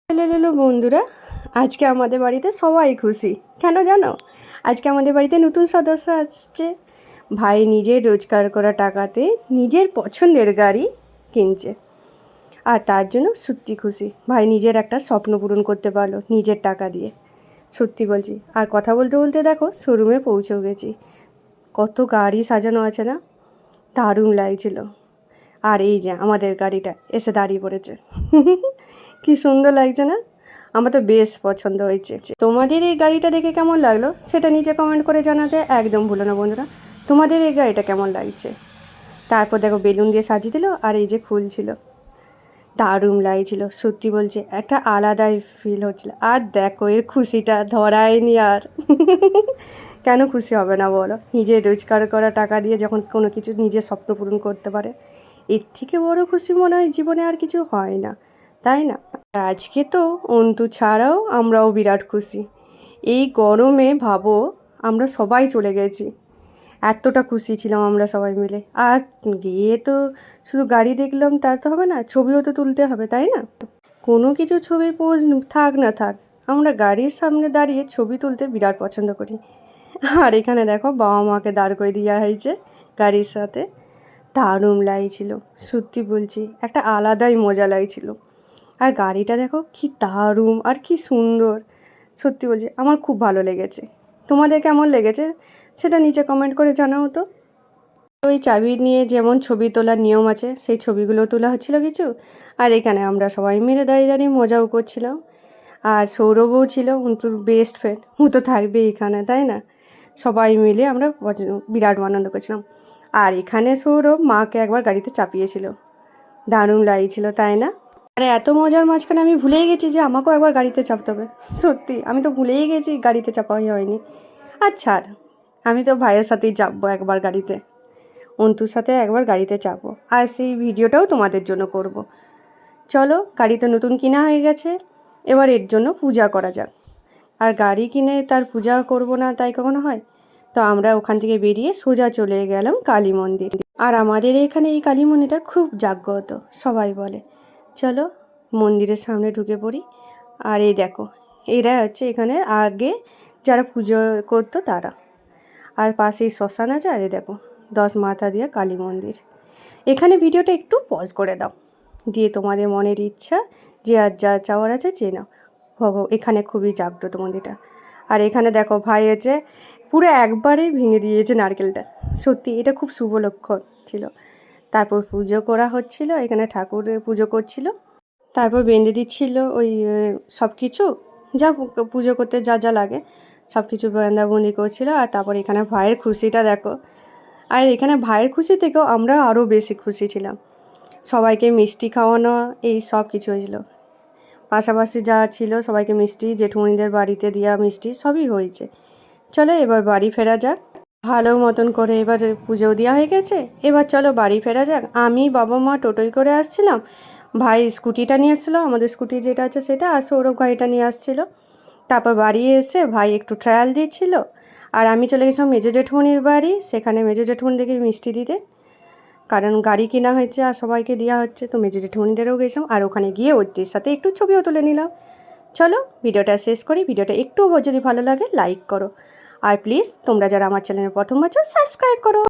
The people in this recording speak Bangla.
হ্যালো বন্ধুরা, আজকে আমাদের বাড়িতে সবাই খুশি। কেন জানো? আজকে আমাদের বাড়িতে নতুন সদস্য আসছে। ভাই নিজের রোজগার করা টাকাতে নিজের পছন্দের গাড়ি কিনছে, আর তার জন্য সত্যি খুশি। ভাই নিজের একটা স্বপ্ন পূরণ করতে পারলো নিজের টাকা দিয়ে। সত্যি বলছি। আর কথা বলতে বলতে দেখো শোরুমে পৌঁছেও গেছি। কত গাড়ি সাজানো আছে না, দারুণ লাগছিল। আর এই যে আমাদের গাড়িটা এসে দাঁড়িয়ে পড়েছে। কি সুন্দর লাগছে না? আমার তো বেশ পছন্দ হয়েছে। তোমাদের এই গাড়িটা দেখে কেমন লাগলো সেটা নিচে কমেন্ট করে জানাতে একদম ভুলো না বন্ধুরা। তোমাদের এই গাড়িটা কেমন লাগছে? তারপর দেখো বেলুন দিয়ে সাজিয়ে দিল, আর এই যে খুলছিল, দারুণ লাগছিল। সত্যি বলছে, একটা আলাদাই ফিল হচ্ছিল। আর দেখো এর খুশিটা ধরায়নি আর। কেন খুশি হবে না বলো? নিজের রোজগার করা টাকা দিয়ে যখন কোনো কিছু নিজের স্বপ্ন পূরণ করতে পারে, এর থেকে বড় খুশি মনে হয় জীবনে আর কিছু হয় না, তাই না? আজকে তো অন্তু ছাড়াও আমরাও বিরাট খুশি। এই গরমে ভাবো আমরা সবাই চলে গেছি, এতটা খুশি ছিলাম আমরা সবাই মিলে। আর গিয়ে তো শুধু গাড়ি দেখলাম তা তো হবে না, ছবিও তো তুলতে হবে, তাই না? কোনো কিছু ছবির পোজ থাক না থাক, আমরা গাড়ির সামনে দাঁড়িয়ে ছবি তুলতে বিরাট পছন্দ করি। আর এখানে দেখো বাবা মাকে দাঁড় করে দেওয়া হয়েছে গাড়ির সাথে। দারুণ লাগছিল, সত্যি বলছি, একটা আলাদাই মজা লাগছিল। আর গাড়িটা দেখো কি দারুণ আর কি সুন্দর। সত্যি বলছি আমার খুব ভালো লেগেছে। তোমাদের কেমন লেগেছে সেটা নিচে কমেন্ট করে জানাও তো। ওই চাবি নিয়ে যেমন ছবি তোলার নিয়ম আছে, সেই ছবিগুলো তোলা হচ্ছিল কিছু। আর এখানে আমরা সবাই মিলে দাঁড়িয়ে দাঁড়িয়ে মজাও করছিলাম। আর সৌরভও ছিল, অন্তুর বেস্ট ফ্রেন্ড, ও তো থাকবেই এখানে, তাই না? সবাই মিলে আমরা বিরাট আনন্দ করছিলাম। আর এখানে সৌরভ মাকে একবার গাড়িতে চাপিয়েছিল, দারুণ লাগছিল, তাই না? আরে এত মজার মাঝখানে আমি ভুলেই গেছি যে আমাকেও একবার গাড়িতে চাপতে হবে। সত্যি আমি তো ভুলেই গেছি, গাড়িতে চাপাই হয়নি। আচ্ছা, আমি তো ভাইয়ের সাথেই চাপবো একবার গাড়িতে, অন্তুর সাথে একবার গাড়িতে চাপবো, আর সেই ভিডিওটাও তোমাদের জন্য করব। চলো, গাড়ি তো নতুন কিনা হয়ে গেছে, এবার এর জন্য পূজা করা যাক। আর গাড়ি কিনে তার পূজা করব না তাই কখনো হয়? তো আমরা ওখান থেকে বেরিয়ে সোজা চলে গেলাম কালী মন্দির। আর আমাদের এখানে এই কালী মন্দিরটা খুব জাগ্রত সবাই বলে। চলো মন্দিরের সামনে ঢুকে পড়ি। আর এই দেখো, এরা হচ্ছে এখানে আগে যারা পুজো করতো তারা। আর পাশেই শ্মশান আছে। আর এই দেখো 10 মাথা দিয়ে কালী মন্দির। এখানে ভিডিওটা একটু পজ করে দাও, দিয়ে তোমাদের মনের ইচ্ছা যে আর যা চাওয়ার আছে চেয়ে নাও। এখানে খুবই জাগ্রত মন্দিরটা। আর এখানে দেখো ভাই হচ্ছে পুরো একবারেই ভেঙে দিয়েছে নারকেলটা। সত্যি এটা খুব শুভ লক্ষণ ছিল। তারপর পুজো করা হচ্ছিল, এখানে ঠাকুরের পুজো করছিল। তারপর বেঁধে দিচ্ছিল ওই সব কিছু, যা পুজো করতে যা যা লাগে সব কিছু বাঁধাবন্দি করছিল। আর তারপর এখানে ভাইয়ের খুশিটা দেখো। আর এখানে ভাইয়ের খুশি থেকেও আমরা আরও বেশি খুশি ছিলাম। সবাইকে মিষ্টি খাওয়ানো, এই সব কিছু হয়েছিল। পাশাপাশি যা ছিল সবাইকে মিষ্টি, জেঠুমনিদের বাড়িতে দেওয়া মিষ্টি সবই হয়েছে। চলো এবার বাড়ি ফেরা যাক। ভালো মতন করে এবার পুজো দেওয়া হয়ে গেছে, এবার চলো বাড়ি ফেরা যাক। আমি বাবা মা টোটোয় করে আসছিলাম, ভাই স্কুটিটা নিয়ে এসেছিলো, আমাদের স্কুটি যেটা আছে সেটা, আর সৌরভ গাড়িটা নিয়ে আসছিলো। তারপর বাড়ি এসে ভাই একটু ট্রায়াল দিচ্ছিল, আর আমি চলে গেছিলাম মেজো জেঠুমনির বাড়ি। সেখানে মেজো জেঠুমনিদেরকে মিষ্টি দিতে, কারণ গাড়ি কেনা হয়েছে আর সবাইকে দেওয়া হচ্ছে, তো মেজো জেঠুমনিদেরও গেছিলাম। আর ওখানে গিয়ে ওদের সাথে একটু ছবিও তুলে নিলাম। চলো ভিডিওটা শেষ করি। ভিডিওটা একটু যদি ভালো লাগে লাইক করো, আর প্লিজ তোমরা যারা আমার চ্যানেলে প্রথম আছো সাবস্ক্রাইব করো।